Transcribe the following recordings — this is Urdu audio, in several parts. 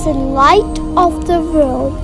the light of the world.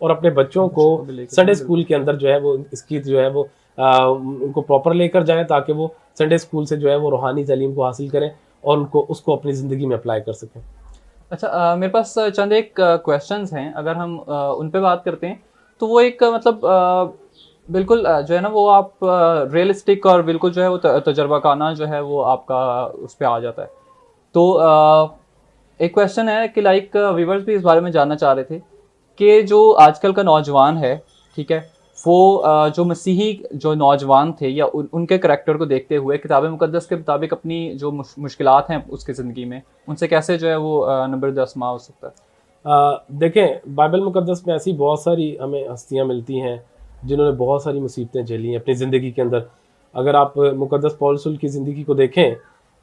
اور اپنے بچوں کو سنڈے اسکول کے اندر جو ہے وہ اس کی جو ہے وہ ان کو پراپر لے کر جائیں تاکہ وہ سنڈے اسکول سے جو ہے وہ روحانی تعلیم کو حاصل کریں اور ان کو اس کو اپنی زندگی میں اپلائی کر سکیں. اچھا میرے پاس چند ایک کویشچنز ہیں, اگر ہم ان پہ بات کرتے ہیں تو وہ ایک مطلب بالکل جو ہے نا وہ آپ ریئلسٹک اور بالکل جو ہے وہ تجربہ کانہ جو ہے وہ آپ کا اس پہ آ جاتا ہے. تو ایک کویشچن ہے کہ لائک ویورز بھی اس بارے میں جاننا چاہ رہے تھے کہ جو آج کل کا نوجوان ہے, ٹھیک ہے, وہ جو مسیحی جو نوجوان تھے یا ان کے کریکٹر کو دیکھتے ہوئے کتاب مقدس کے مطابق اپنی جو مشکلات ہیں اس کی زندگی میں ان سے کیسے جو ہے وہ نمبر دستما ہو سکتا ہے؟ دیکھیں بائبل مقدس میں ایسی بہت ساری ہمیں ہستیاں ملتی ہیں جنہوں نے بہت ساری مصیبتیں جھیلی ہیں اپنی زندگی کے اندر. اگر آپ مقدس پول رسول کی زندگی کو دیکھیں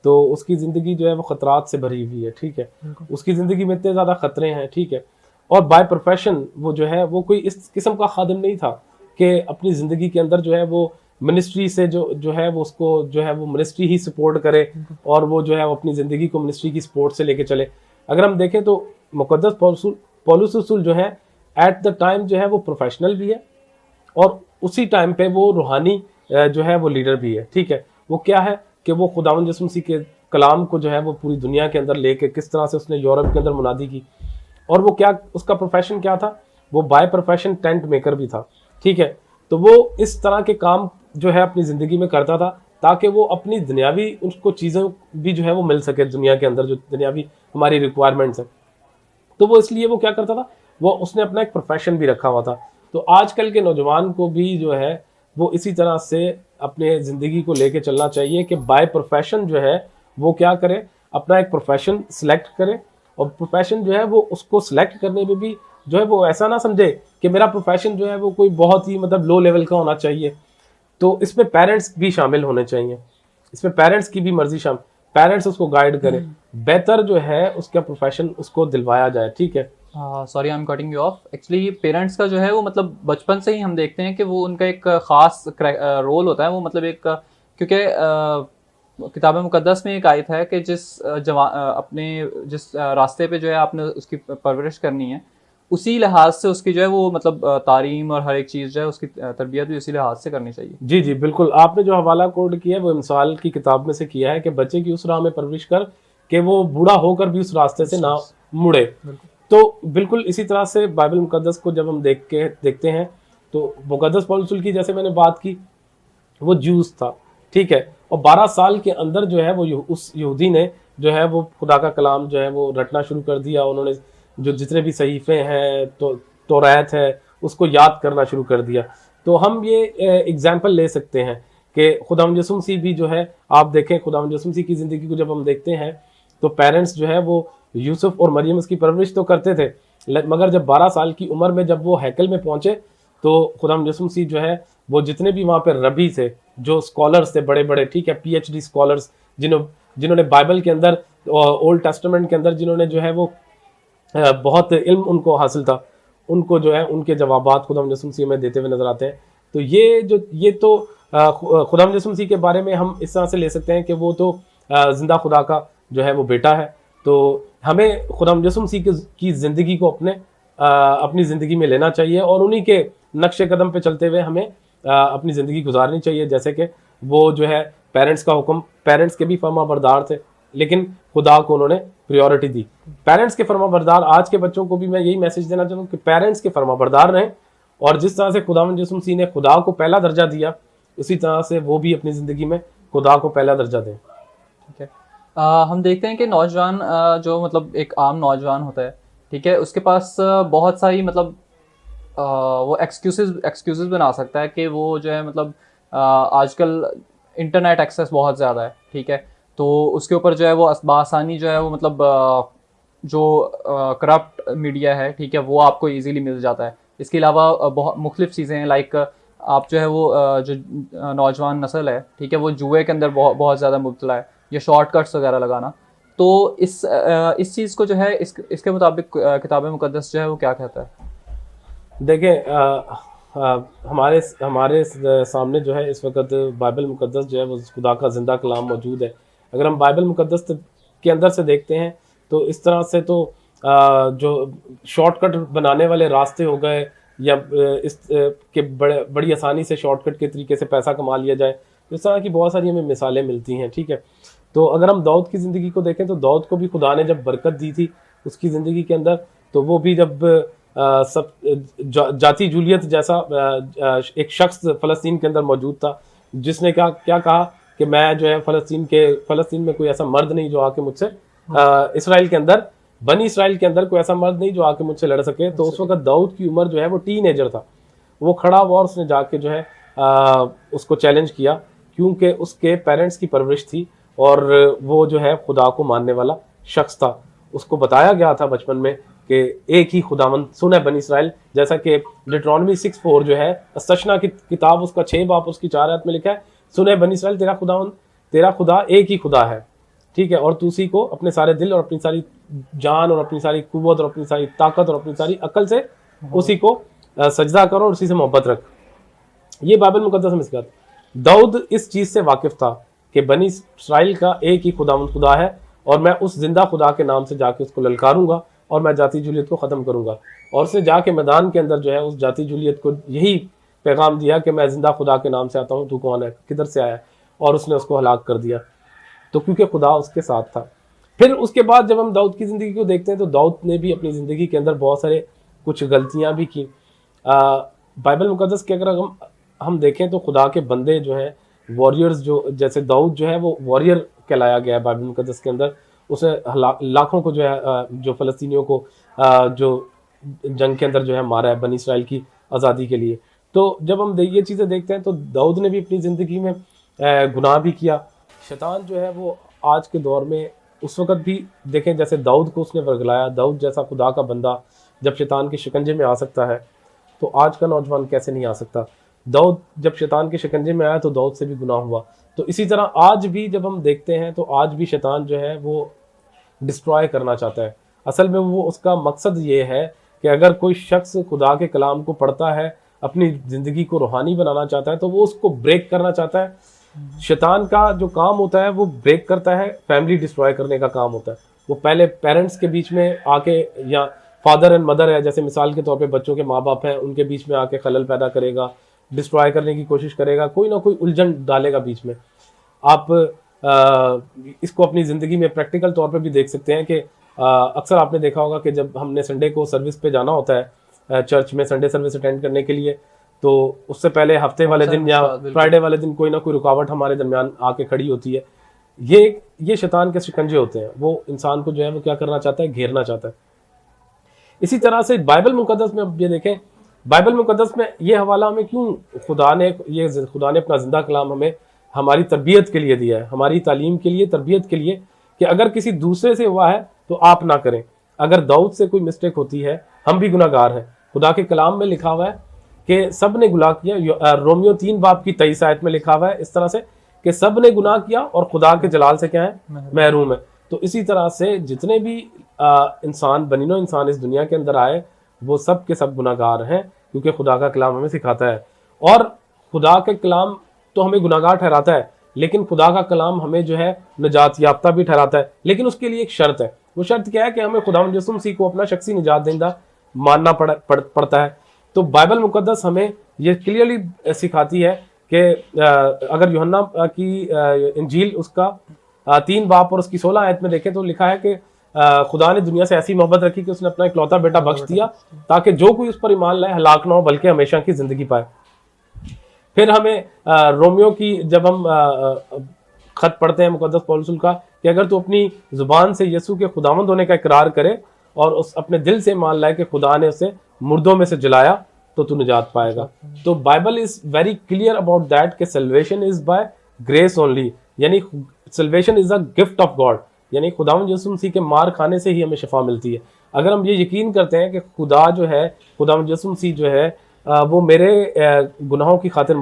تو اس کی زندگی جو ہے وہ خطرات سے بھری ہوئی ہے, ٹھیک ہے, اس کی زندگی میں اتنے زیادہ خطرے ہیں, ٹھیک ہے, اور بائی پروفیشن وہ جو ہے وہ کوئی اس قسم کا خادم نہیں تھا کہ اپنی زندگی کے اندر جو ہے وہ منسٹری سے جو ہے وہ اس کو جو ہے وہ منسٹری ہی سپورٹ کرے اور وہ جو ہے وہ اپنی زندگی کو منسٹری کی سپورٹ سے لے کے چلے. اگر ہم دیکھیں تو مقدس پولس رسول جو ہے ایٹ دا ٹائم جو ہے وہ پروفیشنل بھی ہے اور اسی ٹائم پہ وہ روحانی جو ہے وہ لیڈر بھی ہے, ٹھیک ہے. وہ کیا ہے کہ وہ خداوند یسوع مسیح کے کلام کو جو ہے وہ پوری دنیا کے اندر لے کے کس طرح سے اس نے یورپ کے اندر منادی کی, اور وہ کیا اس کا پروفیشن کیا تھا, وہ بائی پروفیشن ٹینٹ میکر بھی تھا, ٹھیک ہے. تو وہ اس طرح کے کام جو ہے اپنی زندگی میں کرتا تھا تاکہ وہ اپنی دنیاوی اس کو چیزیں بھی جو ہے وہ مل سکے دنیا کے اندر جو دنیاوی ہماری ریکوائرمنٹس ہیں. تو وہ اس لیے وہ کیا کرتا تھا, وہ اس نے اپنا ایک پروفیشن بھی رکھا ہوا تھا. تو آج کل کے نوجوان کو بھی جو ہے وہ اسی طرح سے اپنے زندگی کو لے کے چلنا چاہیے کہ بائی پروفیشن جو ہے وہ کیا کرے, اپنا ایک پروفیشن سلیکٹ کرے, اور پروفیشن جو ہے وہ اس کو سلیکٹ کرنے میں بھی جو ہے وہ ایسا نہ سمجھے کہ میرا پروفیشن جو ہے وہ کوئی بہت ہی مطلب لو لیول کا ہونا چاہیے. تو اس میں پیرنٹس بھی شامل ہونے چاہیے, اس میں پیرنٹس کی بھی مرضی شامل, پیرنٹس اس کو گائیڈ کریں, بہتر جو ہے اس کا پروفیشن اس کو دلوایا جائے, ٹھیک ہے. Sorry I am cutting you of. Actually parents کا جو ہے وہ مطلب بچپن سے ہی ہم دیکھتے ہیں کہ وہ ان کا ایک خاص رول ہوتا ہے, وہ مطلب ایک کیونکہ کتاب مقدس میں ایک آیت ہے کہ جس راستے پہ جو ہے آپ نے اس کی پرورش کرنی ہے اسی لحاظ سے اس کی جو ہے وہ مطلب تعلیم اور ہر ایک چیز جو ہے اس کی تربیت بھی اسی لحاظ سے کرنی چاہیے. جی جی بالکل, آپ نے جو حوالہ کوڈ کیا ہے وہ امثال کی کتاب میں سے کیا ہے کہ بچے کی اس راہ میں پرورش کر کہ وہ بوڑھا ہو کر بھی اس راستے سے نہ مڑے. تو بالکل اسی طرح سے بائبل مقدس کو جب ہم دیکھتے ہیں تو مقدس پول رسول کی جیسے میں نے بات کی وہ جوز تھا, ٹھیک ہے, اور 12 سال کے اندر جو ہے وہ اس یہودی نے جو ہے وہ خدا کا کلام جو ہے وہ رٹنا شروع کر دیا. انہوں نے جو جتنے بھی صحیفے ہیں توریت ہے اس کو یاد کرنا شروع کر دیا. تو ہم یہ اگزامپل لے سکتے ہیں کہ خداوند یسوع مسیح بھی جو ہے آپ دیکھیں خداوند یسوع مسیح کی زندگی کو جب ہم دیکھتے ہیں تو پیرنٹس جو ہے وہ یوسف اور مریم اس کی پرورش تو کرتے تھے, مگر جب 12 سال کی عمر میں جب وہ ہیکل میں پہنچے تو خداوند یسوع مسیح جو ہے وہ جتنے بھی وہاں پہ ربی تھے جو اسکالرس تھے بڑے بڑے, ٹھیک ہے, پی ایچ ڈی اسکالرس جنہوں نے بائبل کے اندر اولڈ ٹیسٹمنٹ کے اندر جنہوں نے جو ہے وہ بہت علم ان کو حاصل تھا, ان کو جو ہے ان کے جوابات خداوند یسوع مسیح میں دیتے ہوئے نظر آتے ہیں. تو یہ تو خداوند یسوع مسیح کے بارے میں ہم اس طرح سے لے سکتے ہیں کہ وہ تو زندہ خدا کا جو ہے وہ بیٹا ہے. تو ہمیں خداوند یسوع مسیح کی زندگی کو اپنی زندگی میں لینا چاہیے اور انہی کے نقش قدم پہ چلتے ہوئے ہمیں اپنی زندگی گزارنی چاہیے. جیسے کہ وہ جو ہے پیرنٹس کا حکم, پیرنٹس کے بھی فرما بردار تھے لیکن خدا کو انہوں نے پریورٹی دی. پیرنٹس کے فرما بردار, آج کے بچوں کو بھی میں یہی میسج دینا چاہتا ہوں کہ پیرنٹس کے فرما بردار رہیں اور جس طرح سے خداوند یسوع مسیح نے خدا کو پہلا درجہ دیا اسی طرح سے وہ بھی اپنی زندگی میں خدا کو پہلا درجہ دیں. ٹھیک ہے, ہم دیکھتے ہیں کہ نوجوان جو مطلب ایک عام نوجوان ہوتا ہے, ٹھیک ہے, اس کے پاس بہت ساری مطلب وہ ایکسکیوزز بنا سکتا ہے کہ وہ جو ہے مطلب آج کل انٹرنیٹ ایکسیس بہت زیادہ ہے, ٹھیک ہے, تو اس کے اوپر جو ہے وہ بآسانی جو ہے وہ مطلب جو کرپٹ میڈیا ہے, ٹھیک ہے, وہ آپ کو ایزیلی مل جاتا ہے. اس کے علاوہ بہت مختلف چیزیں ہیں, لائک آپ جو ہے وہ جو نوجوان نسل ہے, ٹھیک ہے, وہ جوئے کے اندر بہت زیادہ مبتلا ہے, یہ شارٹ کٹس وغیرہ لگانا. تو اس چیز کو جو ہے اس کے مطابق کتاب مقدس جو ہے وہ کیا کہتا ہے؟ دیکھیں ہمارے سامنے جو ہے اس وقت بائبل مقدس جو ہے وہ خدا کا زندہ کلام موجود ہے. اگر ہم بائبل مقدس کے اندر سے دیکھتے ہیں تو اس طرح سے تو جو شارٹ کٹ بنانے والے راستے ہو گئے یا اس کے بڑی آسانی سے شارٹ کٹ کے طریقے سے پیسہ کما لیا جائے. اس طرح کی بہت ساری ہمیں مثالیں ملتی ہیں. ٹھیک ہے, تو اگر ہم داؤد کی زندگی کو دیکھیں تو داؤد کو بھی خدا نے جب برکت دی تھی اس کی زندگی کے اندر, تو وہ بھی جب سب جاتی جولیت جیسا ایک شخص فلسطین کے اندر موجود تھا جس نے کیا کہا کہ میں جو ہے فلسطین میں کوئی ایسا مرد نہیں جو آ کے مجھ سے اسرائیل کے اندر بنی اسرائیل کے اندر کوئی ایسا مرد نہیں جو آ کے مجھ سے لڑ سکے. تو اس وقت داؤد کی عمر جو ہے وہ ٹین ایجر تھا. وہ کھڑا ہوا اور اس نے جا کے جو ہے اس کو چیلنج کیا, کیونکہ اس کے پیرنٹس کی پرورش تھی اور وہ جو ہے خدا کو ماننے والا شخص تھا. اس کو بتایا گیا تھا بچپن میں کہ ایک ہی خداوند سن ہے بنی اسرائیل, جیسا کہ ڈیٹرانومی 6:4 جو ہے استشنا کی کتاب اس کا 6 باب اس کی 4 آیت میں لکھا ہے, سن ہے بنی اسرائیل تیرا خدا ایک ہی خدا ہے. ٹھیک ہے, اور تو اسی کو اپنے سارے دل اور اپنی ساری جان اور اپنی ساری قوت اور اپنی ساری طاقت اور اپنی ساری عقل سے اسی کو سجدہ کرو اور اسی سے محبت رکھ. یہ بائبل مقدس میں سکھاتا. داؤد اس چیز سے واقف تھا کہ بنی اسرائیل کا ایک ہی خدا ہے اور میں اس زندہ خدا کے نام سے جا کے اس کو للکاروں گا اور میں جاتی جولیت کو ختم کروں گا. اور اس نے جا کے میدان کے اندر جو ہے اس جاتی جولیت کو یہی پیغام دیا کہ میں زندہ خدا کے نام سے آتا ہوں, تو کون ہے, کدھر سے آیا ہے, اور اس نے اس کو ہلاک کر دیا. تو کیونکہ خدا اس کے ساتھ تھا. پھر اس کے بعد جب ہم داؤد کی زندگی کو دیکھتے ہیں تو داؤد نے بھی اپنی زندگی کے اندر بہت سارے کچھ غلطیاں بھی کی. بائبل مقدس کے اگر ہم دیکھیں تو خدا کے بندے جو ہیں واریئرز, جو جیسے داؤد جو ہے وہ واریئر کہلایا گیا ہے بائبل مقدس کے اندر. اس نے لاکھوں کو جو ہے جو فلسطینیوں کو جو جنگ کے اندر جو ہے مارا ہے بنی اسرائیل کی آزادی کے لیے. تو جب ہم یہ چیزیں دیکھتے ہیں تو داؤد نے بھی اپنی زندگی میں گناہ بھی کیا. شیطان جو ہے وہ آج کے دور میں اس وقت بھی دیکھیں جیسے داؤد کو اس نے ورگلایا, داؤد جیسا خدا کا بندہ جب شیطان کے شکنجے میں آ سکتا ہے تو آج کا نوجوان کیسے نہیں آ سکتا. داؤد جب شیطان کے شکنجے میں آیا تو داؤد سے بھی گناہ ہوا. تو اسی طرح آج بھی جب ہم دیکھتے ہیں تو آج بھی شیطان جو ہے وہ ڈسٹرائے کرنا چاہتا ہے. اصل میں وہ اس کا مقصد یہ ہے کہ اگر کوئی شخص خدا کے کلام کو پڑھتا ہے, اپنی زندگی کو روحانی بنانا چاہتا ہے, تو وہ اس کو بریک کرنا چاہتا ہے. شیطان کا جو کام ہوتا ہے وہ بریک کرتا ہے, فیملی ڈسٹرائے کرنے کا کام ہوتا ہے. وہ پہلے پیرنٹس کے بیچ میں آ کے, یا فادر اینڈ مدر ہے جیسے مثال کے طور پہ بچوں کے ماں باپ ہیں, ان کے بیچ میں آ کے خلل پیدا کرے گا, ڈسٹرائے کرنے کی کوشش کرے گا, کوئی نہ کوئی الجھن ڈالے گا بیچ میں. آپ اس کو اپنی زندگی میں پریکٹیکل طور پہ بھی دیکھ سکتے ہیں کہ اکثر آپ نے دیکھا ہوگا کہ جب ہم نے سنڈے کو سروس پہ جانا ہوتا ہے چرچ میں سنڈے سروس اٹینڈ کرنے کے لیے, تو اس سے پہلے ہفتے والے دن یا فرائیڈے والے دن کوئی نہ کوئی رکاوٹ ہمارے درمیان آ کے کھڑی ہوتی ہے. یہ شیطان کے شکنجے ہوتے ہیں. وہ انسان کو جو ہے وہ کیا کرنا چاہتا ہے, گھیرنا چاہتا ہے. اسی طرح سے بائبل مقدس میں اب یہ دیکھیں, بائبل مقدس میں یہ حوالہ ہمیں کیوں خدا نے اپنا زندہ کلام ہمیں ہماری تربیت کے لیے دیا ہے, ہماری تعلیم کے لیے, تربیت کے لیے, کہ اگر کسی دوسرے سے ہوا ہے تو آپ نہ کریں. اگر داؤد سے کوئی مسٹیک ہوتی ہے, ہم بھی گناہ گار ہیں. خدا کے کلام میں لکھا ہوا ہے کہ سب نے گناہ کیا. رومیو 3 باب کی 23 آیت میں لکھا ہوا ہے اس طرح سے کہ سب نے گناہ کیا اور خدا کے جلال سے کیا ہے, محروم ہے. تو اسی طرح سے جتنے بھی انسان بنینو انسان اس دنیا کے اندر آئے وہ سب کے سب گناہ گار ہیں, کیونکہ خدا کا کلام ہمیں سکھاتا ہے. اور خدا کا کلام تو ہمیں گناہ گار ٹھہراتا ہے, لیکن خدا کا کلام ہمیں جو ہے نجات یافتہ بھی ٹھہراتا ہے. لیکن اس کے لیے ایک شرط ہے. وہ شرط کیا ہے کہ ہمیں خداوند یسوع مسیح کو اپنا شخصی نجات دہندہ ماننا پڑتا ہے. تو بائبل مقدس ہمیں یہ کلیئرلی سکھاتی ہے کہ اگر یوحنا کی انجیل اس کا 3 باب اور اس کی 16 آیت میں دیکھیں تو لکھا ہے کہ خدا نے دنیا سے ایسی محبت رکھی کہ اس نے اپنا اکلوتا بیٹا بخش دیا تاکہ جو کوئی اس پر ایمان لائے ہلاک نہ ہو بلکہ ہمیشہ کی زندگی پائے. پھر ہمیں رومیو کی جب ہم خط پڑھتے ہیں مقدس پولس کا کہ اگر تو اپنی زبان سے یسوع کے خداوند ہونے کا اقرار کرے اور اس اپنے دل سے مان لائے کہ خدا نے اسے مردوں میں سے جلایا تو تو نجات پائے گا. تو Bible is very clear about that کہ salvation is by grace only, یعنی salvation is a gift of God, یعنی خداوند یسوع مسیح کے مار کھانے سے ہی ہمیں شفا ملتی ہے. اگر ہم یہ یقین کرتے ہیں کہ خدا جو ہے, خداوند یسوع مسیح جو ہے وہ میرے گناہوں کی خاطر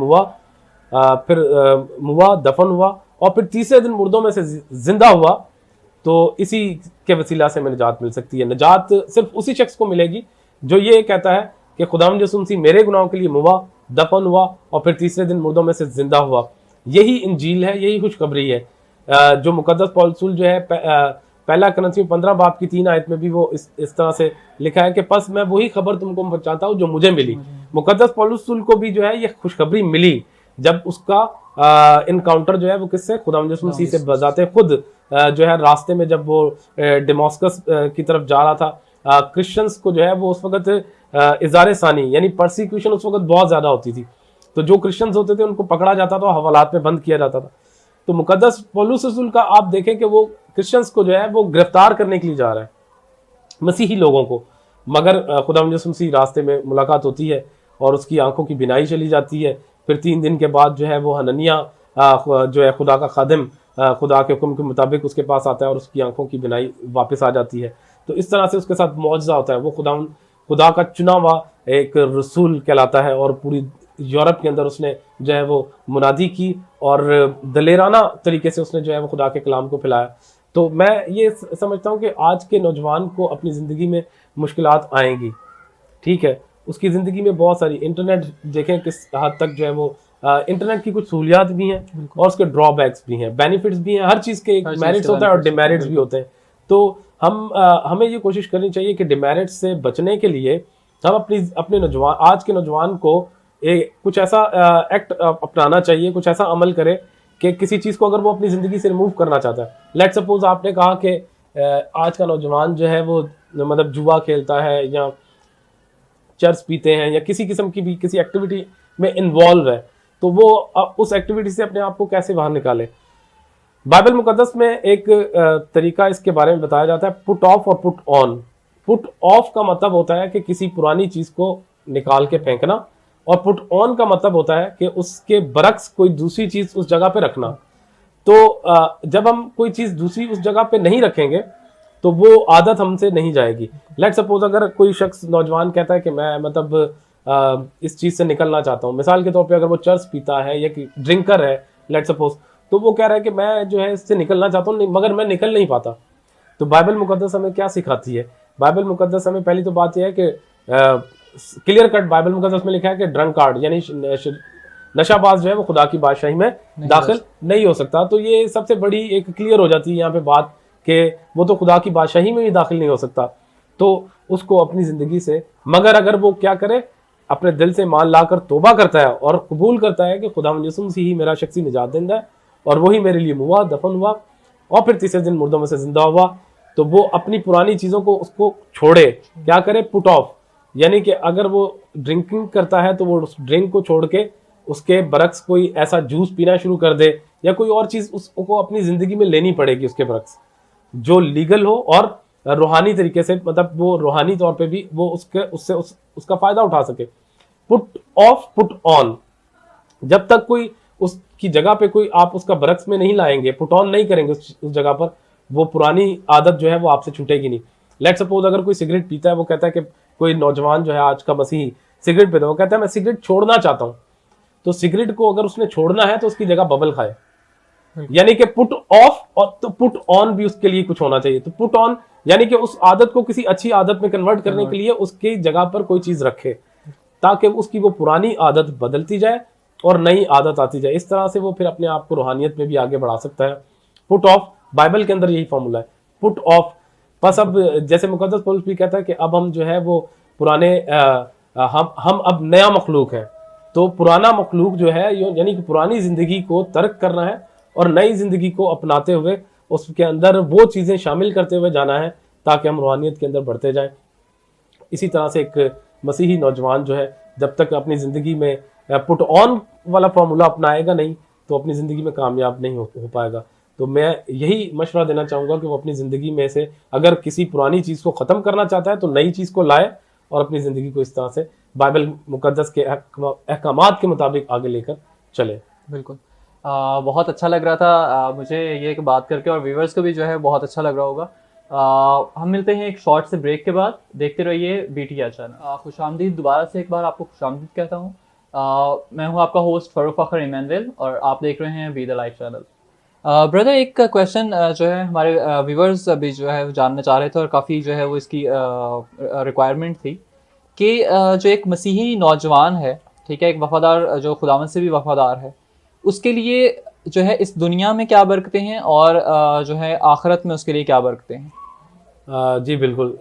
پھر دفن ہوا اور پھر تیسرے دن مردوں میں سے زندہ ہوا, تو اسی کے وسیلہ سے ہمیں نجات مل سکتی ہے. نجات صرف اسی شخص کو ملے گی جو یہ کہتا ہے کہ خداوند یسوع مسیح میرے گناہوں کے لیے موا, دفن ہوا اور پھر تیسرے دن مردوں میں سے زندہ ہوا. یہی انجیل ہے, یہی خوشخبری ہے جو مقدس پولس جو ہے پہلا کرنسی 15 باب کی 3 آیت میں بھی وہ اس طرح سے لکھا ہے کہ پس میں وہی خبر تم کو پہنچاتا ہوں جو مجھے ملی. مقدس پولس رسول کو بھی جو ہے یہ خوشخبری ملی جب اس کا انکاؤنٹر جو ہے وہ کس سے؟ خداوند یسوع مسیح سے بذات خود جو ہے راستے میں جب وہ ڈیماسکس کی طرف جا رہا تھا. کرسچنز کو جو ہے وہ اس وقت اظہار ثانی یعنی پرسیکیوشن اس وقت بہت زیادہ ہوتی تھی, تو جو کرسچنز ہوتے تھے ان کو پکڑا جاتا تھا, حوالات میں بند کیا جاتا تھا. تو مقدس پولس رسول کا آپ دیکھیں کہ وہ کرسچنز کو جو ہے وہ گرفتار کرنے کے لیے جا رہا ہے, مسیحی لوگوں کو, مگر خداوند یسوع مسیح راستے میں ملاقات ہوتی ہے اور اس کی آنکھوں کی بینائی چلی جاتی ہے. پھر 3 دن کے بعد جو ہے وہ حننیہ جو ہے خدا کا خادم خدا کے حکم کے مطابق اس کے پاس آتا ہے اور اس کی آنکھوں کی بینائی واپس آ جاتی ہے. تو اس طرح سے اس کے ساتھ معجزہ ہوتا ہے. وہ خدا کا چنا ہوا ایک رسول کہلاتا ہے, اور پوری یورپ کے اندر اس نے جو ہے وہ منادی کی اور دلیرانہ طریقے سے اس نے جو ہے وہ خدا کے کلام کو پھیلایا. تو میں یہ سمجھتا ہوں کہ آج کے نوجوان کو اپنی زندگی میں مشکلات آئیں گی, ٹھیک ہے, اس کی زندگی میں بہت ساری, انٹرنیٹ دیکھیں کس حد تک جو ہے وہ انٹرنیٹ کی کچھ سہولیات بھی ہیں اور اس کے ڈرا بیکس بھی ہیں, بینیفٹس بھی ہیں, ہر چیز کے ایک میرٹس ہوتا ہے اور ڈیمیرٹس بھی ہوتے ہیں. تو ہمیں یہ کوشش کرنی چاہیے کہ ڈیمیرٹس سے بچنے کے لیے ہم اپنے نوجوان, آج کے نوجوان کو کچھ ایسا ایکٹ اپنانا چاہیے, کچھ ایسا عمل کرے کہ کسی چیز کو اگر وہ اپنی زندگی سے ریموو کرنا چاہتا ہے. لیٹ سپوز آپ نے کہا کہ آج کا نوجوان جو ہے وہ مطلب جوا کھیلتا ہے یا چرس پیتے ہیں یا کسی قسم کی بھی کسی ایکٹیویٹی میں انوالو ہے, تو وہ اس ایکٹیویٹی سے اپنے آپ کو کیسے باہر نکالے. بائبل مقدس میں ایک طریقہ اس کے بارے میں بتایا جاتا ہے, پٹ آف اور پٹ آن. پٹ آف کا مطلب ہوتا ہے کہ کسی پرانی چیز کو نکال کے پھینکنا, اور پٹ آن کا مطلب ہوتا ہے کہ اس کے برعکس کوئی دوسری چیز اس جگہ پہ رکھنا. تو جب ہم کوئی چیز دوسری اس جگہ پہ نہیں رکھیں گے تو وہ عادت ہم سے نہیں جائے گی. لیٹ سپوز اگر کوئی شخص نوجوان کہتا ہے کہ میں مطلب اس چیز سے نکلنا چاہتا ہوں, مثال کے طور پہ اگر وہ چرس پیتا ہے یا ڈرنکر ہے لیٹ سپوز, تو وہ کہہ رہا ہے کہ میں جو ہے اس سے نکلنا چاہتا ہوں مگر میں نکل نہیں پاتا. تو بائبل مقدس ہمیں کیا سکھاتی ہے؟ بائبل مقدس ہمیں پہلی تو بات یہ ہے کہ کلیئر کٹ بائبل مقدس میں لکھا ہے کہ ڈرنکارڈ یعنی نشہ باز جو ہے وہ خدا کی بادشاہی میں داخل نہیں ہو سکتا. تو یہ سب سے بڑی ایک کلیئر ہو جاتی ہے یہاں پہ بات کہ وہ تو خدا کی بادشاہی میں بھی داخل نہیں ہو سکتا. تو اس کو اپنی زندگی سے, مگر اگر وہ کیا کرے, اپنے دل سے مان لا کر توبہ کرتا ہے اور قبول کرتا ہے کہ خداوند یسوع مسیح ہی میرا شخصی نجات دہندہ ہے اور وہی میرے لیے ہوا, دفن ہوا اور پھر تیسرے دن مردوں میں سے زندہ ہوا, تو وہ اپنی پرانی چیزوں کو اس کو چھوڑے. کیا کرے؟ پٹ آف, یعنی کہ اگر وہ ڈرنکنگ کرتا ہے تو وہ اس ڈرنک کو چھوڑ کے اس کے برعکس کوئی ایسا جوس پینا شروع کر دے, یا کوئی اور چیز اس کو اپنی زندگی میں لینی پڑے گی اس کے برعکس, جو لیگل ہو اور روحانی طریقے سے, مطلب وہ روحانی طور پہ بھی وہ اس کا فائدہ اٹھا سکے. پٹ آف پٹ آن, جب تک کوئی اس کی جگہ پہ کوئی آپ اس کا برعکس میں نہیں لائیں گے, پٹ آن نہیں کریں گے اس جگہ پر, وہ پرانی عادت جو ہے وہ آپ سے چھوٹے گی نہیں. لیٹ سپوز اگر کوئی سگریٹ پیتا ہے, وہ کہتا ہے کہ کوئی نوجوان جو ہے آج کا مسیحی سگریٹ پیتا ہے, وہ کہتا ہے میں سگریٹ چھوڑنا چاہتا ہوں. تو سگریٹ کو اگر اس نے چھوڑنا ہے تو اس کی جگہ ببل کھائے, یعنی کہ پٹ آف اور تو پٹ آن بھی اس کے لیے کچھ ہونا چاہیے. تو پٹ آن یعنی کہ اس عادت کو کسی اچھی عادت میں کنورٹ کرنے کے لیے اس کی جگہ پر کوئی چیز رکھے تاکہ اس کی وہ پرانی عادت بدلتی جائے اور نئی عادت آتی جائے. اس طرح سے وہ پھر اپنے آپ کو روحانیت میں بھی آگے بڑھا سکتا ہے. پٹ آف, بائبل کے اندر یہی فارمولا ہے, پٹ آف. بس اب جیسے مقدس پولس بھی کہتا ہے کہ اب ہم جو ہے وہ پرانے ہم اب نیا مخلوق ہے. تو پرانا مخلوق جو ہے یعنی کہ پرانی زندگی کو ترک کرنا ہے اور نئی زندگی کو اپناتے ہوئے اس کے اندر وہ چیزیں شامل کرتے ہوئے جانا ہے تاکہ ہم روحانیت کے اندر بڑھتے جائیں. اسی طرح سے ایک مسیحی نوجوان جو ہے جب تک اپنی زندگی میں پٹ آن والا فارمولا اپنائے گا نہیں تو اپنی زندگی میں کامیاب نہیں ہو پائے گا. تو میں یہی مشورہ دینا چاہوں گا کہ وہ اپنی زندگی میں سے اگر کسی پرانی چیز کو ختم کرنا چاہتا ہے تو نئی چیز کو لائے اور اپنی زندگی کو اس طرح سے بائبل مقدس کے احکامات کے مطابق آگے لے کر چلے. بالکل, بہت اچھا لگ رہا تھا مجھے یہ بات کر کے, اور ویورز کو بھی جو ہے بہت اچھا لگ رہا ہوگا. ہم ملتے ہیں ایک شارٹ سے بریک کے بعد. دیکھتے رہیے BTL چینل. خوش آمدید, دوبارہ سے ایک بار آپ کو خوش آمدید کہتا ہوں. میں ہوں آپ کا ہوسٹ فروخ فخر ایمینویل اور آپ دیکھ رہے ہیں be the life channel. Brother, ایک کویشچن جو ہے ہمارے ویورز بھی جو ہے جاننا چاہ رہے تھے اور کافی جو ہے وہ اس کی ریکوائرمنٹ تھی کہ جو ایک مسیحی نوجوان ہے, ٹھیک ہے, ایک وفادار جو خداوند سے بھی وفادار ہے, اس کے لیے جو ہے اس دنیا میں کیا برکتیں ہیں اور جو ہے آخرت میں اس کے لیے کیا برکتیں ہیں؟ جی بالکل،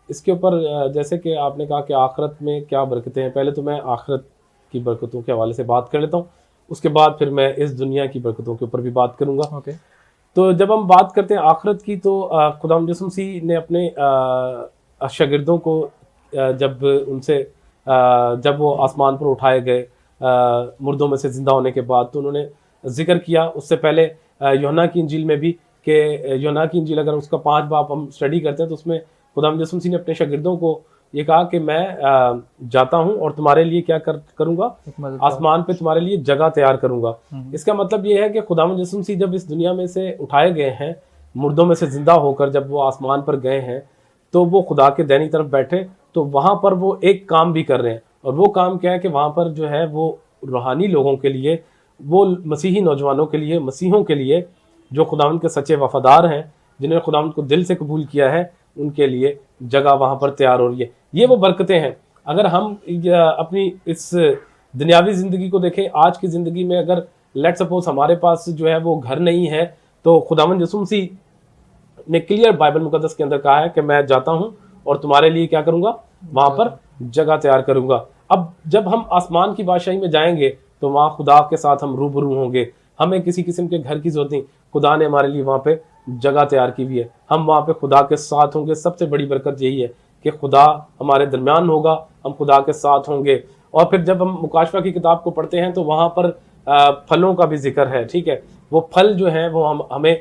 اس کے اوپر جیسے کہ آپ نے کہا کہ آخرت میں کیا برکتیں ہیں، پہلے تو میں آخرت کی برکتوں کے حوالے سے بات کر لیتا ہوں، اس کے بعد پھر میں اس دنیا کی برکتوں کے اوپر بھی بات کروں گا۔ اوکے، تو جب ہم بات کرتے ہیں آخرت کی تو خدا یسوع مسیح نے اپنے شاگردوں کو جب ان سے جب وہ آسمان پر اٹھائے گئے مردوں میں سے زندہ ہونے کے بعد، تو انہوں نے ذکر کیا اس سے پہلے یوحنا کی انجیل میں بھی، کہ یوحنا کی انجیل اگر اس کا 5 باب ہم اسٹڈی کرتے ہیں تو اس میں خدا یسوع مسیح نے اپنے شاگردوں کو یہ کہا کہ میں جاتا ہوں اور تمہارے لیے کیا کروں گا، آسمان پہ تمہارے لیے جگہ تیار کروں گا۔ اس کا مطلب یہ ہے کہ خدا یسوع مسیح جب اس دنیا میں سے اٹھائے گئے ہیں، مردوں میں سے زندہ ہو کر جب وہ آسمان پر گئے ہیں، تو وہ خدا کے دائنی طرف بیٹھے، تو وہاں پر وہ ایک کام بھی کر رہے ہیں، اور وہ کام کیا ہے کہ وہاں پر جو ہے وہ روحانی لوگوں کے لیے، وہ مسیحی نوجوانوں کے لیے، مسیحوں کے لیے جو خداوند کے سچے وفادار ہیں، جنہوں نے خداوند کو دل سے قبول کیا ہے، ان کے لیے جگہ وہاں پر تیار ہو رہی ہے۔ یہ وہ برکتیں ہیں۔ اگر ہم اپنی اس دنیاوی زندگی کو دیکھیں، آج کی زندگی میں اگر لیٹ سپوز ہمارے پاس جو ہے وہ گھر نہیں ہے، تو خداوند یسوع مسیح نے کلیئر بائبل مقدس کے اندر کہا ہے کہ میں جاتا ہوں اور تمہارے لیے کیا کروں گا، وہاں پر جگہ تیار کروں گا۔ اب جب ہم آسمان کی بادشاہی میں جائیں گے تو وہاں خدا کے ساتھ ہم روبرو ہوں گے، ہمیں کسی قسم کے گھر کی ضرورت نہیں، خدا نے ہمارے لیے وہاں پہ جگہ تیار کی ہوئی ہے، ہم وہاں پہ خدا کے ساتھ ہوں گے۔ سب سے بڑی برکت یہی ہے کہ خدا ہمارے درمیان ہوگا، ہم خدا کے ساتھ ہوں گے۔ اور پھر جب ہم مکاشفہ کی کتاب کو پڑھتے ہیں تو وہاں پر پھلوں کا بھی ذکر ہے، ٹھیک ہے، وہ پھل جو ہیں وہ ہمیں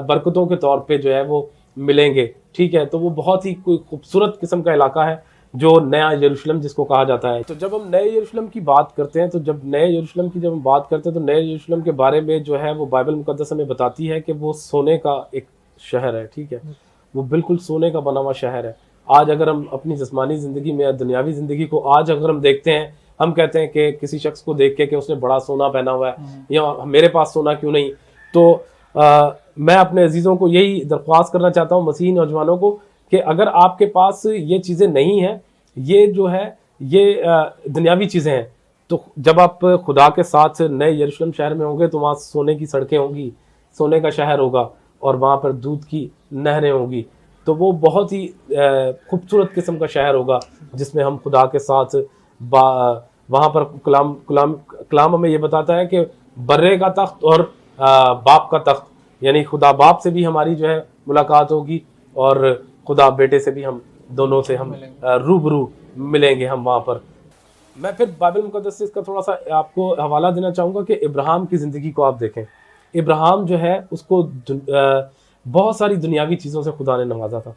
برکتوں کے طور پہ جو ہے وہ ملیں گے، ٹھیک ہے۔ تو وہ بہت ہی کوئی خوبصورت قسم کا علاقہ ہے جو نیا یروشلم جس کو کہا جاتا ہے۔ تو جب ہم نئے یروشلم کی بات کرتے ہیں، تو جب نئے یروشلم کی جب ہم بات کرتے ہیں تو نئے یروشلم کے بارے میں جو ہے وہ بائبل مقدس ہمیں بتاتی ہے کہ وہ سونے کا ایک شہر ہے، ٹھیک ہے، وہ بالکل سونے کا بنا ہوا شہر ہے۔ آج اگر ہم اپنی جسمانی زندگی میں یا دنیاوی زندگی کو آج اگر ہم دیکھتے ہیں، ہم کہتے ہیں کہ کسی شخص کو دیکھ کے کہ اس نے بڑا سونا پہنا ہوا ہے یا میرے پاس سونا کیوں نہیں، تو میں اپنے عزیزوں کو یہی درخواست کرنا چاہتا ہوں، مسیحی نوجوانوں کو، کہ اگر آپ کے پاس یہ چیزیں نہیں ہیں، یہ جو ہے یہ دنیاوی چیزیں ہیں، تو جب آپ خدا کے ساتھ نئے یروشلم شہر میں ہوں گے تو وہاں سونے کی سڑکیں ہوں گی، سونے کا شہر ہوگا، اور وہاں پر دودھ کی نہریں ہوں گی۔ تو وہ بہت ہی خوبصورت قسم کا شہر ہوگا جس میں ہم خدا کے ساتھ وہاں پر کلام ہمیں یہ بتاتا ہے کہ برے کا تخت اور باپ کا تخت، یعنی خدا باپ سے بھی ہماری جو ہے ملاقات ہوگی، اور خدا بیٹے سے بھی، ہم دونوں سے ہم روبرو ملیں گے ہم وہاں پر۔ میں پھر بائبل مقدس سے اس کا تھوڑا سا آپ کو حوالہ دینا چاہوں گا کہ ابراہیم کی زندگی کو آپ دیکھیں۔ ابراہیم جو ہے اس کو بہت ساری دنیاوی چیزوں سے خدا نے نوازا تھا۔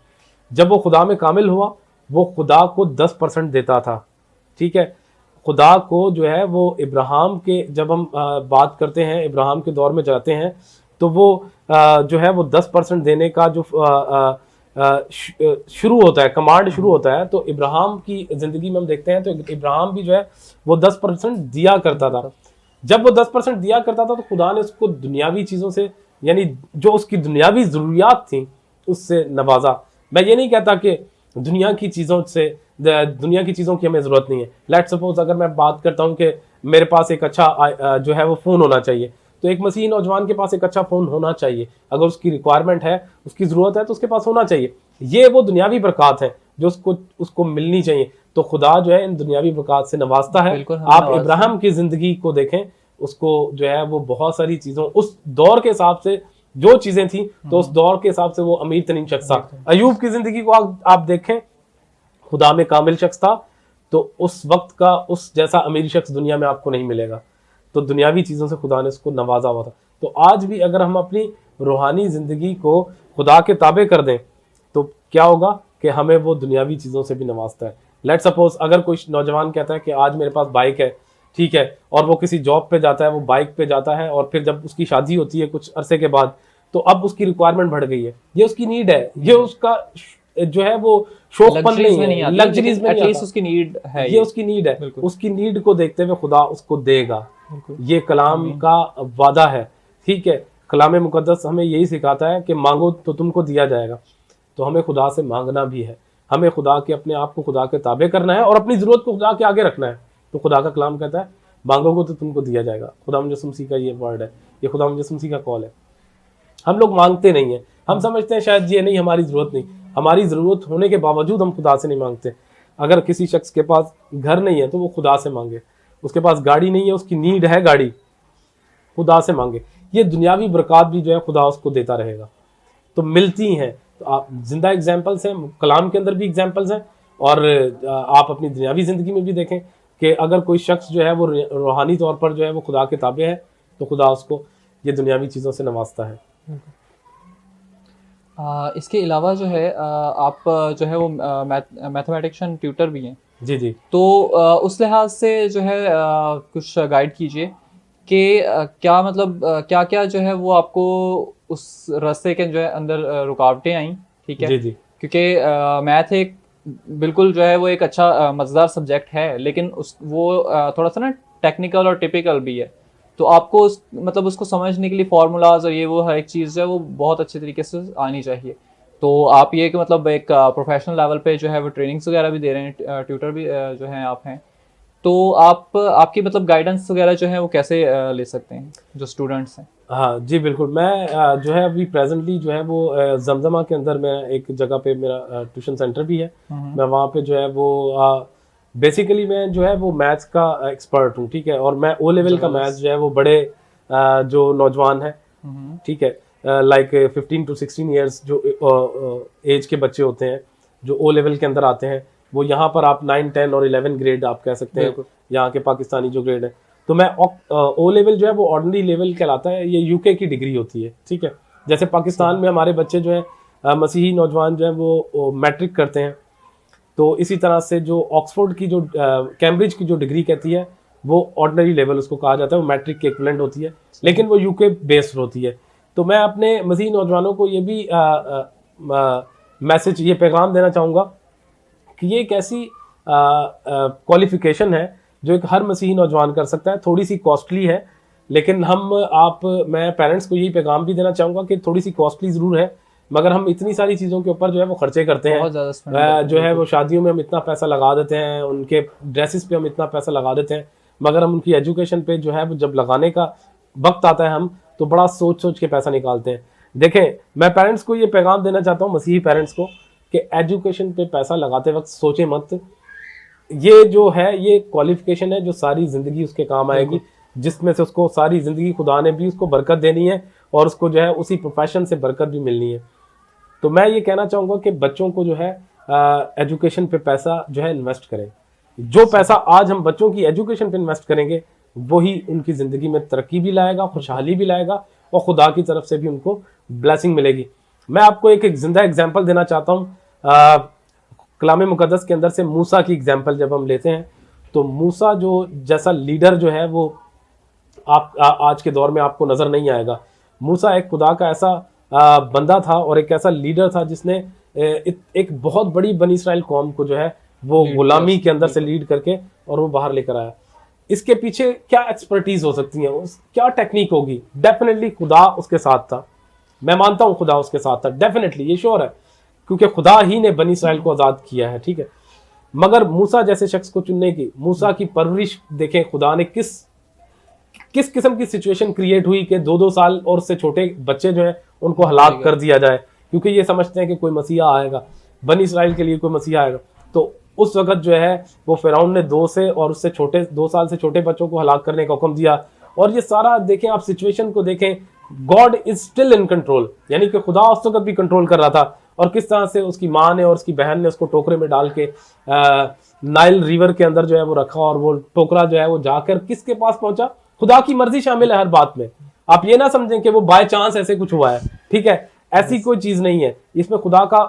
جب وہ خدا میں کامل ہوا، وہ خدا کو 10% دیتا تھا، ٹھیک ہے۔ خدا کو جو ہے وہ ابراہیم کے، جب ہم بات کرتے ہیں ابراہیم کے دور میں جاتے ہیں، تو وہ جو ہے وہ 10% دینے کا جو شروع ہوتا ہے، کمانڈ شروع ہوتا ہے، تو ابراہیم کی زندگی میں ہم دیکھتے ہیں تو ابراہیم بھی جو ہے وہ 10% دیا کرتا تھا۔ جب وہ 10% دیا کرتا تھا تو خدا نے اس کو دنیاوی چیزوں سے، یعنی جو اس کی دنیاوی ضروریات تھیں، اس سے نوازا۔ میں یہ نہیں کہتا کہ دنیا کی چیزوں کی ہمیں ضرورت نہیں ہے۔ لیٹ سپوز اگر میں بات کرتا ہوں کہ میرے پاس ایک اچھا جو ہے وہ فون ہونا چاہیے، تو ایک مسیحی نوجوان کے پاس ایک اچھا فون ہونا چاہیے، اگر اس کی ریکوائرمنٹ ہے، اس کی ضرورت ہے، تو اس کے پاس ہونا چاہیے۔ یہ وہ دنیاوی برکات ہیں جو اس کو ملنی چاہیے۔ تو خدا جو ہے ان دنیاوی برکات سے نوازتا ہے۔ آپ ابراہیم کی زندگی کو دیکھیں، اس کو جو ہے وہ بہت ساری چیزوں، اس دور کے حساب سے جو چیزیں تھیں، تو اس دور کے حساب سے وہ امیر ترین شخص تھا۔ ایوب کی زندگی کو آپ دیکھیں، خدا میں کامل شخص تھا، تو اس وقت کا اس جیسا امیر شخص دنیا میں آپ کو نہیں ملے گا۔ تو دنیاوی چیزوں سے خدا نے اس کو نوازا ہوا تھا۔ تو آج بھی اگر ہم اپنی روحانی زندگی کو خدا کے تابع کر دیں تو کیا ہوگا کہ ہمیں وہ دنیاوی چیزوں سے بھی نوازتا ہے۔ لیٹ سپوز اگر کوئی نوجوان کہتا ہے کہ آج میرے پاس بائک ہے، ٹھیک ہے، اور وہ کسی جاب پہ جاتا ہے، وہ بائک پہ جاتا ہے، اور پھر جب اس کی شادی ہوتی ہے کچھ عرصے کے بعد، تو اب اس کی ریکوائرمنٹ بڑھ گئی ہے، یہ اس کی نیڈ ہے، یہ اس کا جو ہے وہ شوق پن نہیں ہے، لگژریز میں نہیں آتا، اس کی نیڈ ہے، یہ اس کی نیڈ ہے۔ اس کی نیڈ کو دیکھتے ہوئے خدا اس کو دے گا، یہ کلام کا وعدہ ہے، ٹھیک ہے۔ کلام مقدس ہمیں یہی سکھاتا ہے کہ مانگو تو تم کو دیا جائے گا۔ تو ہمیں خدا سے مانگنا بھی ہے، ہمیں خدا کے اپنے آپ کو خدا کے تابع کرنا ہے، اور اپنی ضرورت کو خدا کے آگے رکھنا ہے۔ تو خدا کا کلام کہتا ہے مانگو گے تو تم کو دیا جائے گا۔ خدا یسوع مسیح کا یہ ورڈ ہے۔ یہ خدا یسوع مسیح کا کال ہے. ہم لوگ مانگتے نہیں ہیں, ہم سمجھتے ہیں شاید یہ نہیں, ہماری ضرورت نہیں. ہماری ضرورت ہونے کے باوجود ہم خدا سے نہیں مانگتے. اگر کسی شخص کے پاس گھر نہیں ہے تو وہ خدا سے مانگے, اس کے پاس گاڑی نہیں ہے, اس کی نیڈ ہے گاڑی, خدا سے مانگے. یہ دنیاوی برکات بھی جو ہے خدا اس کو دیتا رہے گا, تو ملتی ہیں. تو آپ زندہ ایگزامپلس ہیں, کلام کے اندر بھی ایگزامپلس ہیں, اور آپ اپنی دنیاوی زندگی میں بھی دیکھیں کہ اگر کوئی شخص جو ہے وہ روحانی طور پر جو ہے وہ خدا کے تابع ہے تو خدا اس کو یہ دنیاوی چیزوں سے نوازتا ہے. اس کے علاوہ جو ہے آپ جو ہے وہ میتھمیٹیشین ٹیوٹر بھی ہیں. جی جی. تو اس لحاظ سے جو ہے کچھ گائیڈ کیجیے کہ کیا مطلب کیا کیا جو ہے وہ آپ کو اس راستے کے جو ہے اندر رکاوٹیں آئیں. ٹھیک ہے. جی جی. کیونکہ میتھ ایک بالکل جو ہے وہ ایک اچھا مزیدار سبجیکٹ ہے, لیکن وہ تھوڑا سا نا ٹیکنیکل اور ٹپیکل بھی ہے. تو آپ کو مطلب اس کو سمجھنے کے لیے فارمولاز اور یہ وہ ہر ایک چیز جو ہے وہ بہت اچھے طریقے سے آنی چاہیے. تو آپ یہ کہ مطلب ایک پروفیشنل لیول پہ جو ہے وہ ٹریننگس وغیرہ بھی دے رہے ہیں, ٹیوٹر بھی جو ہیں آپ ہیں, تو آپ کی مطلب گائیڈنس وغیرہ جو ہے وہ کیسے لے سکتے ہیں جو اسٹوڈنٹس ہیں؟ ہاں جی بالکل. میں جو ہے ابھی پریزنٹلی جو ہے وہ زمزمہ کے اندر میں ایک جگہ پہ میرا ٹیوشن سینٹر بھی ہے. میں وہاں پہ جو ہے وہ بیسیکلی میں جو ہے وہ میتھس کا ایکسپرٹ ہوں. ٹھیک ہے. اور میں او لیول کا میتھس جو ہے وہ بڑے جو نوجوان ہیں, ٹھیک ہے, لائک 15 to 16 ایئرس جو ایج کے بچے ہوتے ہیں جو او لیول کے اندر آتے ہیں, وہ یہاں پر آپ 9, 10 اور 11 گریڈ آپ کہہ سکتے ہیں یہاں کے پاکستانی جو گریڈ ہے. تو میں او لیول جو ہے وہ آرڈنری لیول کہلاتا ہے, یہ یو کے کی ڈگری ہوتی ہے. ٹھیک ہے. جیسے پاکستان میں ہمارے بچے جو ہیں مسیحی نوجوان جو ہیں وہ میٹرک کرتے ہیں, تو اسی طرح سے جو آکسفورڈ کی جو کیمبرج کی جو ڈگری کہتی ہے وہ آرڈنری لیول اس کو کہا جاتا ہے, وہ میٹرک کے ایکویلنٹ ہوتی ہے, لیکن وہ یو کے بیسڈ ہوتی ہے. تو میں اپنے مسیحی نوجوانوں کو یہ بھی میسج, یہ پیغام دینا چاہوں گا کہ یہ ایک ایسی کوالیفیکیشن ہے جو ایک ہر مسیحی نوجوان کر سکتا ہے. تھوڑی سی کاسٹلی ہے, لیکن میں پیرنٹس کو یہی پیغام بھی دینا چاہوں گا کہ تھوڑی سی کاسٹلی ضرور ہے, مگر ہم اتنی ساری چیزوں کے اوپر جو ہے وہ خرچے کرتے ہیں, جو ہے وہ شادیوں میں ہم اتنا پیسہ لگا دیتے ہیں, ان کے ڈریسز پہ ہم اتنا پیسہ لگا دیتے ہیں, مگر ہم ان کی ایجوکیشن پہ جو ہے وہ جب لگانے کا وقت آتا ہے ہم تو بڑا سوچ کے پیسہ نکالتے ہیں. دیکھیں, میں پیرنٹس کو یہ پیغام دینا چاہتا ہوں, مسیحی پیرنٹس کو, کہ ایجوکیشن پہ پیسہ لگاتے وقت سوچیں مت. یہ جو ہے یہ کوالیفیکیشن ہے جو ساری زندگی اس کے کام آئے گی, جس میں سے اس کو ساری زندگی خدا نے بھی اس کو برکت دینی ہے اور اس کو جو ہے اسی پروفیشن سے برکت بھی ملنی ہے. تو میں یہ کہنا چاہوں گا کہ بچوں کو جو ہے ایجوکیشن پہ پیسہ جو ہے انویسٹ کریں. جو پیسہ آج ہم بچوں کی ایجوکیشن پہ انویسٹ کریں گے وہی ان کی زندگی میں ترقی بھی لائے گا, خوشحالی بھی لائے گا, اور خدا کی طرف سے بھی ان کو بلیسنگ ملے گی. میں آپ کو ایک زندہ ایگزامپل دینا چاہتا ہوں. کلام مقدس کے اندر سے موسیٰ کی ایگزامپل جب ہم لیتے ہیں تو موسیٰ جو جیسا لیڈر جو ہے وہ آپ آج کے دور میں آپ کو نظر نہیں آئے گا. موسیٰ ایک خدا کا ایسا بندہ تھا اور ایک ایسا لیڈر تھا جس نے ایک بہت بڑی بنی اسرائیل قوم کو جو ہے وہ غلامی کے اندر سے لیڈ کر کے اور وہ باہر لے کر آیا. اس کے پیچھے کیا ایکسپرٹیز ہو سکتی ہیں, کیا ٹیکنیک ہوگی؟ ڈیفینیٹلی خدا اس کے ساتھ تھا. میں مانتا ہوں خدا اس کے ساتھ تھا, ڈیفینیٹلی, یہ شور ہے, کیونکہ خدا ہی نے بنی اسرائیل کو آزاد کیا ہے. ٹھیک ہے. مگر موسیٰ جیسے شخص کو چننے کی, موسیٰ کی پرورش دیکھیں خدا نے کس قسم کی سچویشن کریٹ ہوئی کہ 2 سال اور اس سے چھوٹے بچے جو ہیں ان کو ہلاک کر دیا جائے, کیونکہ یہ سمجھتے ہیں کہ کوئی مسیحا آئے گا, بنی اسرائیل کے لیے کوئی مسیحا آئے گا. تو اس وقت جو ہے وہ فرعون نے 2 سال سے چھوٹے بچوں کو ہلاک کرنے کا حکم دیا. اور یہ سارا دیکھیں آپ سچویشن کو دیکھیں, God is still in control, یعنی کہ خدا اس وقت بھی کنٹرول کر رہا تھا. اور کس طرح سے اس کی ماں نے اور اس کی بہن نے اس کو ٹوکرے میں ڈال کے نائل ریور کے اندر جو ہے وہ رکھا, اور وہ ٹوکرا جو ہے وہ جا کر کس کے پاس پہنچا؟ خدا کی مرضی شامل ہے ہر بات میں. آپ یہ نہ سمجھیں کہ وہ بائی چانس ایسے کچھ ہوا ہے. ٹھیک ہے, ایسی کوئی چیز نہیں ہے, اس میں خدا کا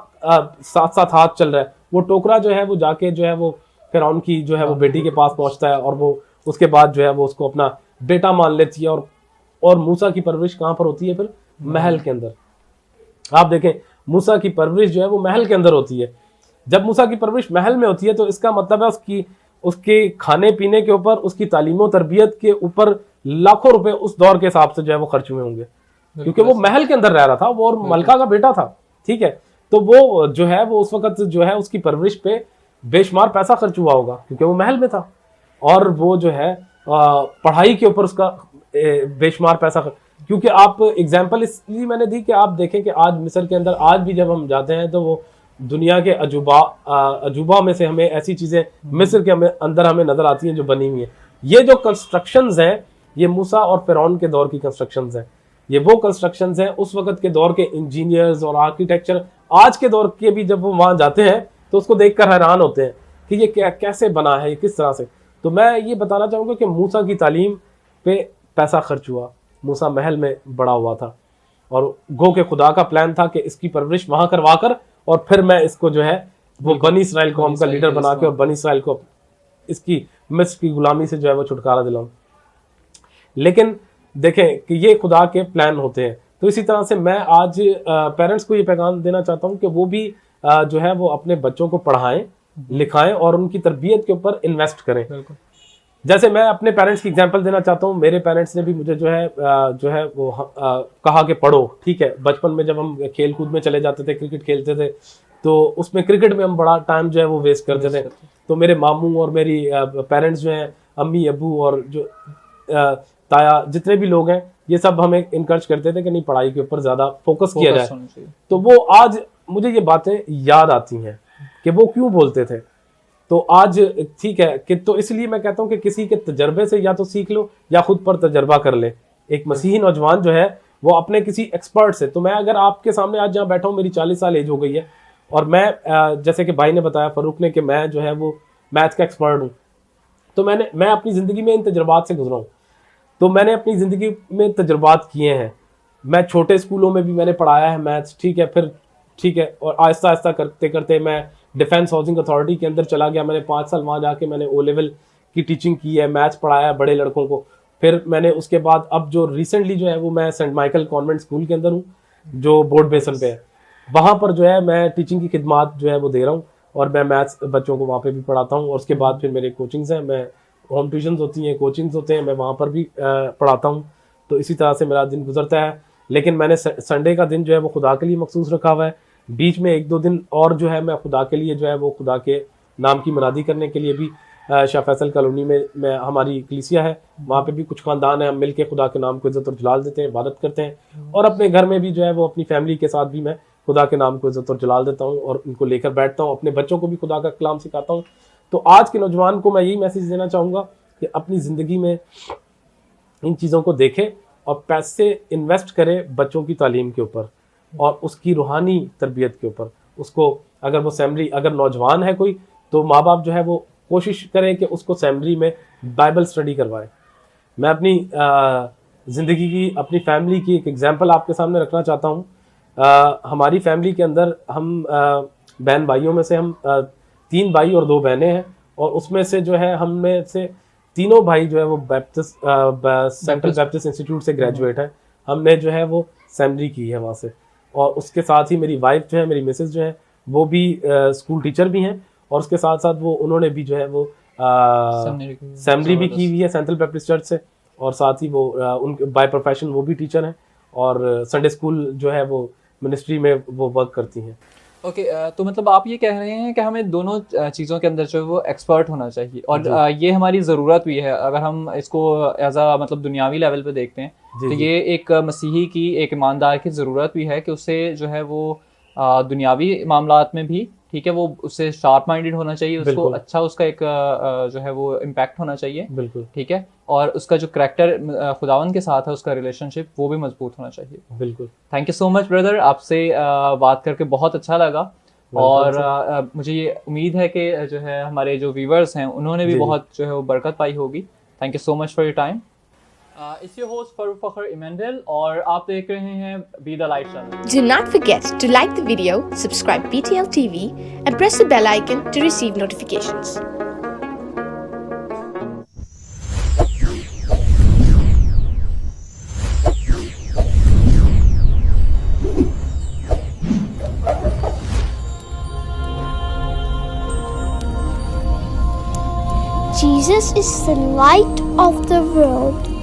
ساتھ ساتھ ہاتھ چل رہا ہے. وہ ٹوکرا جو ہے وہ جا کے جو ہے وہ فرعون کی جو ہے وہ بیٹی کے پاس پہنچتا ہے, اور وہ اس کے بعد جو ہے وہ اس کو اپنا بیٹا مان لیتی ہے. اور موسیٰ کی پرورش کہاں پر ہوتی ہے؟ پھر محل کے اندر. آپ دیکھیں موسیٰ کی پرورش جو ہے وہ محل کے اندر ہوتی ہے. جب موسیٰ کی پرورش محل میں ہوتی ہے تو اس کا مطلب ہے اس کے کھانے پینے کے اوپر, اس کی تعلیم و تربیت کے اوپر لاکھوں روپے اس دور کے حساب سے جو ہے وہ خرچ ہوئے ہوں گے, کیونکہ وہ محل کے اندر رہ رہا تھا, وہ اور ملکہ کا بیٹا تھا. ٹھیک ہے. تو وہ جو ہے وہ اس وقت جو ہے اس کی پرورش پہ بے شمار پیسہ خرچ ہوا ہوگا, کیونکہ وہ محل میں تھا. اور وہ جو ہے پڑھائی کے اوپر اس کا بے شمار پیسہ کیونکہ آپ ایگزامپل اس لیے میں نے دی کہ آپ دیکھیں کہ آج مصر کے اندر آج بھی جب ہم جاتے ہیں تو وہ دنیا کے عجوبہ میں سے ہمیں ایسی چیزیں مصر کے اندر ہمیں نظر آتی ہیں جو بنی ہوئی ہیں. یہ جو کنسٹرکشنز ہیں یہ موسیٰ اور فرعون کے دور کی کنسٹرکشنز ہیں. یہ وہ کنسٹرکشنز ہیں اس وقت کے دور کے انجینئرز اور آرکیٹیکچر آج کے دور کے بھی جب وہ وہاں جاتے ہیں تو اس کو دیکھ کر حیران ہوتے ہیں کہ یہ کیسے بنا ہے, یہ کس طرح سے. تو میں یہ بتانا چاہوں گا کہ موسیٰ کی تعلیم پہ پیسہ خرچ ہوا. موسیٰ محل میں بڑا ہوا تھا اور گو کہ خدا کا پلان تھا کہ اس کی پرورش وہاں کروا کر اور پھر میں اس کو جو ہے وہ بنی اسرائیل قوم کا لیڈر بنا کے اور بنی اسرائیل کو اس کی مصر کی غلامی سے جو ہے وہ چھٹکارا دلاؤں. لیکن دیکھیں کہ یہ خدا کے پلان ہوتے ہیں. تو اسی طرح سے میں آج پیرنٹس کو یہ پیغام دینا چاہتا ہوں کہ وہ بھی جو ہے وہ اپنے بچوں کو پڑھائیں لکھائیں اور ان کی تربیت کے اوپر انویسٹ کریں. جیسے میں اپنے پیرنٹس کی ایگزامپل دینا چاہتا ہوں. میرے پیرنٹس نے بھی مجھے جو ہے وہ کہا کہ پڑھو. ٹھیک ہے, بچپن میں جب ہم کھیل کود میں چلے جاتے تھے, کرکٹ کھیلتے تھے, تو اس میں کرکٹ میں ہم بڑا ٹائم جو ہے وہ ویسٹ کرتے تھے. تو میرے ماموں اور میری پیرنٹس جو ہیں, امی ابو اور جو تایا جتنے بھی لوگ ہیں, یہ سب ہمیں انکریج کرتے تھے کہ نہیں پڑھائی کے اوپر زیادہ فوکس کیا جائے. تو وہ آج مجھے یہ باتیں یاد آتی ہیں کہ وہ کیوں بولتے تھے. تو آج ٹھیک ہے کہ تو اس لیے میں کہتا ہوں کہ کسی کے تجربے سے یا تو سیکھ لو یا خود پر تجربہ کر لے. ایک مسیحی نوجوان جو ہے وہ اپنے کسی ایکسپرٹ سے, تو میں اگر آپ کے سامنے آج جہاں بیٹھا ہوں, میری 40 سال ایج ہو گئی ہے اور میں جیسے کہ بھائی نے بتایا, فاروق نے, کہ میں جو ہے وہ میتھ کا ایکسپرٹ ہوں. تو میں اپنی زندگی میں ان تجربات سے گزرا ہوں. تو میں نے اپنی زندگی میں تجربات کیے ہیں. میں چھوٹے اسکولوں میں بھی میں نے پڑھایا ہے میتھس. ٹھیک ہے, پھر ٹھیک ہے, اور آہستہ آہستہ کرتے کرتے میں ڈیفینس ہاؤسنگ اتھارٹی کے اندر چلا گیا. میں نے 5 سال وہاں جا کے میں نے او لیول کی ٹیچنگ کی ہے, میتھس پڑھایا ہے بڑے لڑکوں کو. پھر میں نے اس کے بعد اب جو ریسنٹلی جو ہے وہ میں سینٹ مائیکل کانوینٹ اسکول کے اندر ہوں جو بورڈ بیسن پہ ہے. وہاں پر جو ہے میں ٹیچنگ کی خدمات جو ہے وہ دے رہا ہوں اور میں میتھس بچوں کو وہاں پہ بھی پڑھاتا ہوں. اور اس کے بعد پھر میرے کوچنگز ہیں, میں ہوم ٹیوشنز ہوتی ہیں, کوچنگز ہوتے ہیں, میں وہاں پر بھی پڑھاتا ہوں. تو اسی طرح سے میرا دن گزرتا ہے. لیکن میں نے سنڈے کا دن جو ہے وہ خدا کے لیے مخصوص رکھا ہوا ہے. بیچ میں 1-2 دن اور جو ہے میں خدا کے لیے جو ہے وہ خدا کے نام کی منادی کرنے کے لیے بھی شاہ فیصل کالونی میں ہماری کلیسیا ہے, وہاں پہ بھی کچھ خاندان ہیں, ہم مل کے خدا کے نام کو عزت اور جلال دیتے ہیں, عبادت کرتے ہیں. اور اپنے گھر میں بھی جو ہے وہ اپنی فیملی کے ساتھ بھی میں خدا کے نام کو عزت اور جلال دیتا ہوں اور ان کو لے کر بیٹھتا ہوں. اپنے بچوں کو بھی خدا کا کلام سکھاتا ہوں. تو آج کے نوجوان کو میں یہی میسیج دینا چاہوں گا کہ اپنی زندگی میں ان چیزوں کو دیکھے اور پیسے انویسٹ کرے بچوں کی تعلیم کے اوپر اور اس کی روحانی تربیت کے اوپر. اس کو اگر وہ سیمنری, اگر نوجوان ہے کوئی, تو ماں باپ جو ہے وہ کوشش کریں کہ اس کو سیمنری میں بائبل سٹڈی کروائے. میں اپنی زندگی کی, اپنی فیملی کی ایک ایگزامپل آپ کے سامنے رکھنا چاہتا ہوں. ہماری فیملی کے اندر ہم بہن بھائیوں میں سے ہم 3 بھائی اور 2 بہنیں ہیں, اور اس میں سے جو ہے ہم میں سے 3 بھائی جو ہے وہ سینٹرل بیپٹسٹ انسٹیٹیوٹ سے گریجویٹ ہیں. ہم نے جو ہے وہ سیمنری کی ہے وہاں سے. اور اس کے ساتھ ہی میری وائف جو ہے, میری مسز جو ہے, وہ بھی اسکول ٹیچر بھی ہیں, اور اس کے ساتھ ساتھ وہ انہوں نے بھی جو ہے وہ سیمنری بھی کی ہوئی ہے سینٹرل بیپٹسٹ چرچ سے, اور ساتھ ہی وہ ان بائی پروفیشن وہ بھی ٹیچر ہیں, اور سنڈے اسکول جو ہے وہ منسٹری میں وہ ورک کرتی ہیں. اوکے, تو مطلب آپ یہ کہہ رہے ہیں کہ ہمیں دونوں چیزوں کے اندر جو ہے وہ ایکسپرٹ ہونا چاہیے, اور یہ ہماری ضرورت بھی ہے. اگر ہم اس کو ایز اے مطلب دنیاوی لیول پہ دیکھتے ہیں تو یہ ایک مسیحی کی, ایک ایماندار کی ضرورت بھی ہے کہ اسے جو ہے وہ دنیاوی معاملات میں بھی ٹھیک ہے وہ اس سے شارپ مائنڈیڈ ہونا چاہیے, اس کو اچھا اس کا ایک جو ہے وہ امپیکٹ ہونا چاہیے. بالکل ٹھیک ہے, اور اس کا جو کریکٹر خداوند کے ساتھ ہے, اس کا ریلیشن شپ وہ بھی مضبوط ہونا چاہیے. بالکل. Thank you so much brother, آپ سے بات کر کے بہت اچھا لگا, اور مجھے یہ امید ہے کہ جو ہے ہمارے جو ویورز ہیں انہوں نے بھی بہت جو ہے وہ برکت پائی ہوگی. Thank you so much for your time. اس your host فاروق فخر ایمینڈل, اور آپ دیکھ رہے ہیں Be the Light channel. Do not forget to like the video, subscribe BTL TV, and press the bell icon to receive notifications. Jesus is the light of the world.